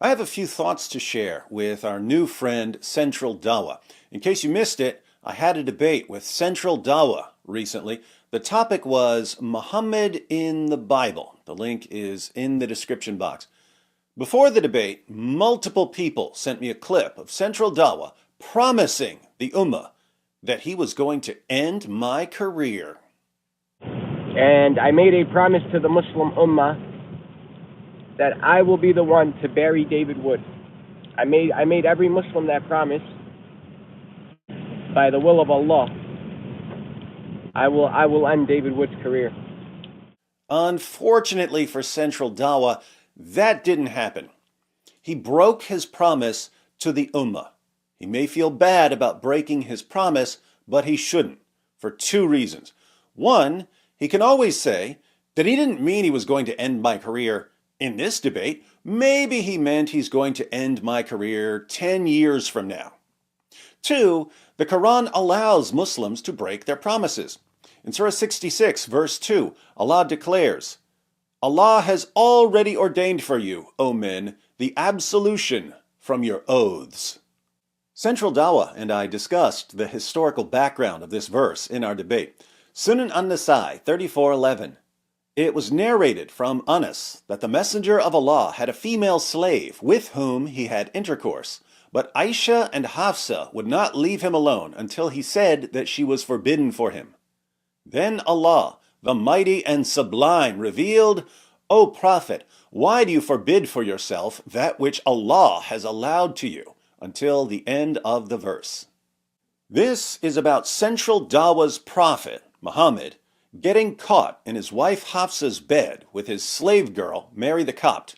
I have a few thoughts to share with our new friend CentralDawah. In case you missed it, I had a debate with CentralDawah recently. The topic was Muhammad in the Bible. The link is in the description box. Before the debate, multiple people sent me a clip of CentralDawah promising the Ummah that he was going to end my career. And I made a promise to the Muslim Ummah that I will be the one to bury David Wood. I made every Muslim that promise. By the will of Allah, I will end David Wood's career. Unfortunately for CentralDawah, that didn't happen. He broke his promise to the Ummah. He may feel bad about breaking his promise, but he shouldn't, for two reasons. One, he can always say that he didn't mean he was going to end my career in this debate. Maybe he meant he's going to end my career 10 years from now. Two, the Quran allows Muslims to break their promises. In Surah 66, verse 2, Allah declares, Allah has already ordained for you, O men, the absolution from your oaths. CentralDawah and I discussed the historical background of this verse in our debate. Sunan an-Nasai 34:11. It was narrated from Anas that the Messenger of Allah had a female slave with whom he had intercourse, but Aisha and Hafsa would not leave him alone until he said that she was forbidden for him. Then Allah, the Mighty and Sublime, revealed, O Prophet, why do you forbid for yourself that which Allah has allowed to you, until the end of the verse. This is about CentralDawah's prophet, Muhammad, getting caught in his wife Hafsa's bed with his slave girl, Mary the Copt.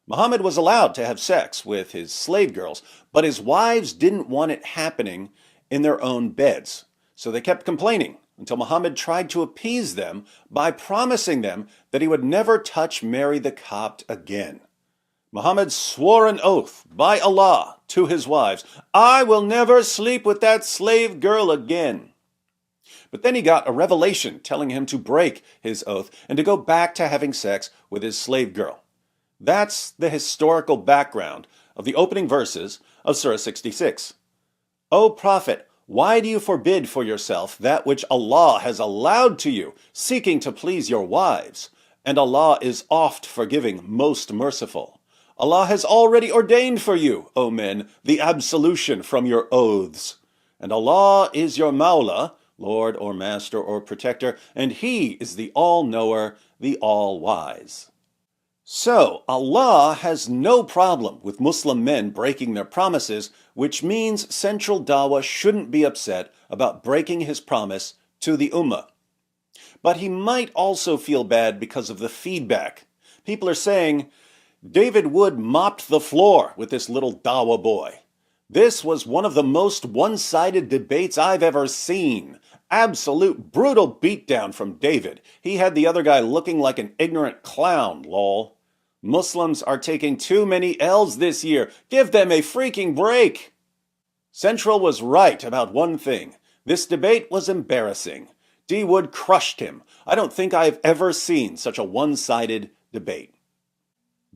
Muhammad was allowed to have sex with his slave girls, but his wives didn't want it happening in their own beds. So they kept complaining until Muhammad tried to appease them by promising them that he would never touch Mary the Copt again. Muhammad swore an oath by Allah to his wives, I will never sleep with that slave girl again. But then he got a revelation telling him to break his oath and to go back to having sex with his slave girl. That's the historical background of the opening verses of Surah 66. O Prophet, why do you forbid for yourself that which Allah has allowed to you, seeking to please your wives? And Allah is oft forgiving, most merciful. Allah has already ordained for you, O men, the absolution from your oaths. And Allah is your Mawla, Lord or Master or Protector, and He is the All-Knower, the All-Wise. So, Allah has no problem with Muslim men breaking their promises, which means CentralDawah shouldn't be upset about breaking his promise to the Ummah. But he might also feel bad because of the feedback. People are saying, David Wood mopped the floor with this little Dawah boy. This was one of the most one-sided debates I've ever seen. Absolute brutal beatdown from David. He had the other guy looking like an ignorant clown, lol. Muslims are taking too many L's this year. Give them a freaking break. Central was right about one thing. This debate was embarrassing. D. Wood crushed him. I don't think I've ever seen such a one-sided debate.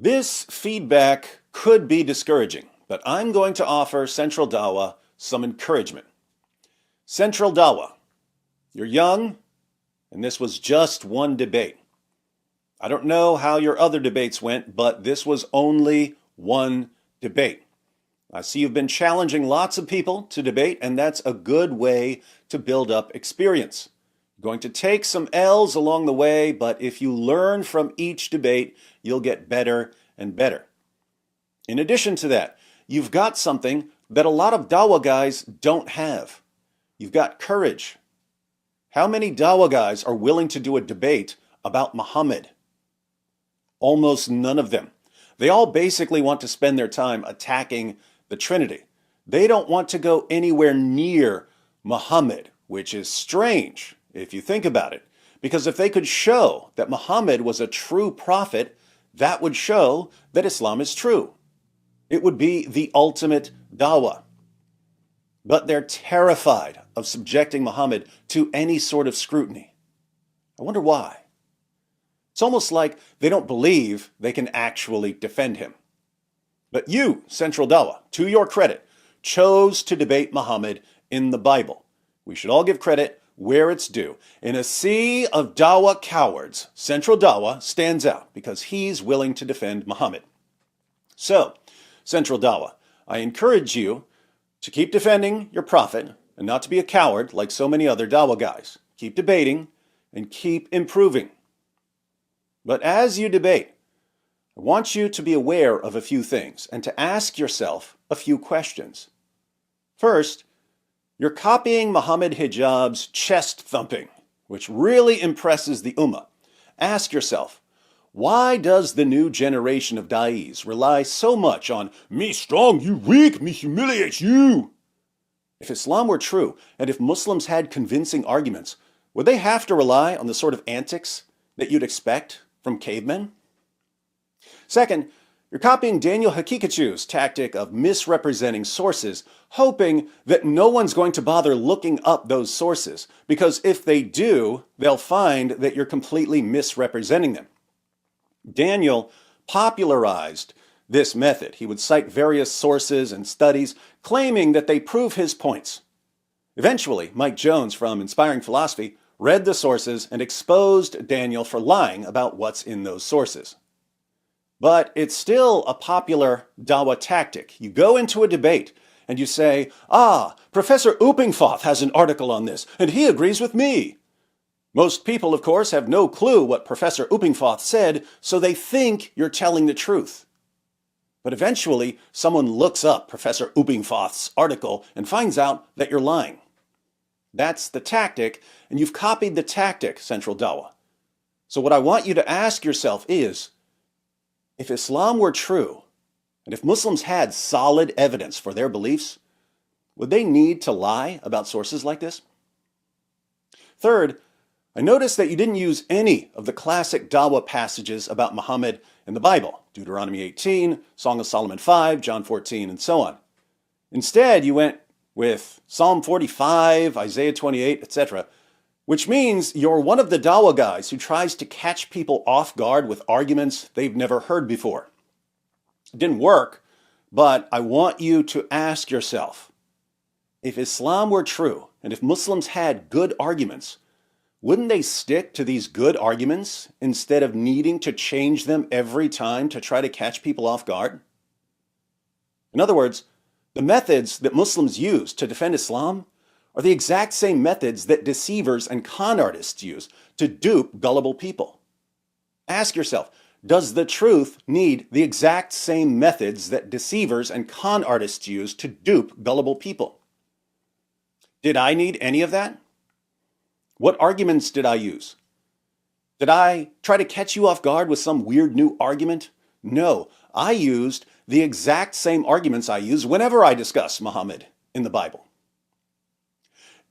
This feedback could be discouraging, but I'm going to offer CentralDawah some encouragement. CentralDawah, you're young, and this was just one debate. I don't know how your other debates went, but this was only one debate. I see you've been challenging lots of people to debate, and that's a good way to build up experience. You're going to take some L's along the way, but if you learn from each debate, you'll get better and better. In addition to that, you've got something that a lot of Dawah guys don't have. You've got courage. How many Dawah guys are willing to do a debate about Muhammad? Almost none of them. They all basically want to spend their time attacking the Trinity. They don't want to go anywhere near Muhammad, which is strange if you think about it. Because if they could show that Muhammad was a true prophet, that would show that Islam is true. It would be the ultimate Dawah. But they're terrified of subjecting Muhammad to any sort of scrutiny. I wonder why. It's almost like they don't believe they can actually defend him. But you, CentralDawah, to your credit, chose to debate Muhammad in the Bible. We should all give credit where it's due. In a sea of Dawah cowards, CentralDawah stands out because he's willing to defend Muhammad. So, CentralDawah, I encourage you to keep defending your prophet and not to be a coward like so many other Dawah guys. Keep debating and keep improving. But as you debate, I want you to be aware of a few things and to ask yourself a few questions. First, you're copying Muhammad Hijab's chest thumping, which really impresses the Ummah. Ask yourself, why does the new generation of da'is rely so much on me strong, you weak, me humiliate you? If Islam were true, and if Muslims had convincing arguments, would they have to rely on the sort of antics that you'd expect from cavemen? Second, you're copying Daniel Hakikachu's tactic of misrepresenting sources, hoping that no one's going to bother looking up those sources, because if they do, they'll find that you're completely misrepresenting them. Daniel popularized this method. He would cite various sources and studies, claiming that they prove his points. Eventually, Mike Jones from Inspiring Philosophy read the sources and exposed Daniel for lying about what's in those sources. But it's still a popular Dawah tactic. You go into a debate and you say, Professor Uppingfoth has an article on this, and he agrees with me. Most people, of course, have no clue what Professor Uppingfoth said, so they think you're telling the truth. But eventually, someone looks up Professor Uppingfoth's article and finds out that you're lying. That's the tactic, and you've copied the tactic, CentralDawah. So what I want you to ask yourself is, if Islam were true, and if Muslims had solid evidence for their beliefs, would they need to lie about sources like this? Third, I noticed that you didn't use any of the classic Dawah passages about Muhammad in the Bible, Deuteronomy 18, Song of Solomon 5, John 14, and so on. Instead, you went with Psalm 45, Isaiah 28, etc., which means you're one of the Dawah guys who tries to catch people off guard with arguments they've never heard before. It didn't work, but I want you to ask yourself, if Islam were true, and if Muslims had good arguments, wouldn't they stick to these good arguments instead of needing to change them every time to try to catch people off guard? In other words, the methods that Muslims use to defend Islam are the exact same methods that deceivers and con artists use to dupe gullible people. Ask yourself, does the truth need the exact same methods that deceivers and con artists use to dupe gullible people? Did I need any of that? What arguments did I use? Did I try to catch you off guard with some weird new argument? No, I used the exact same arguments I use whenever I discuss Muhammad in the Bible.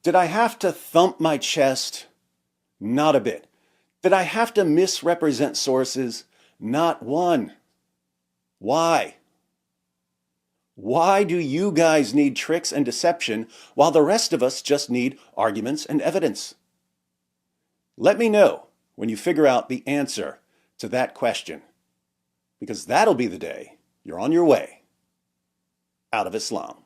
Did I have to thump my chest? Not a bit. Did I have to misrepresent sources? Not one. Why? Why do you guys need tricks and deception while the rest of us just need arguments and evidence? Let me know when you figure out the answer to that question, because that'll be the day you're on your way out of Islam.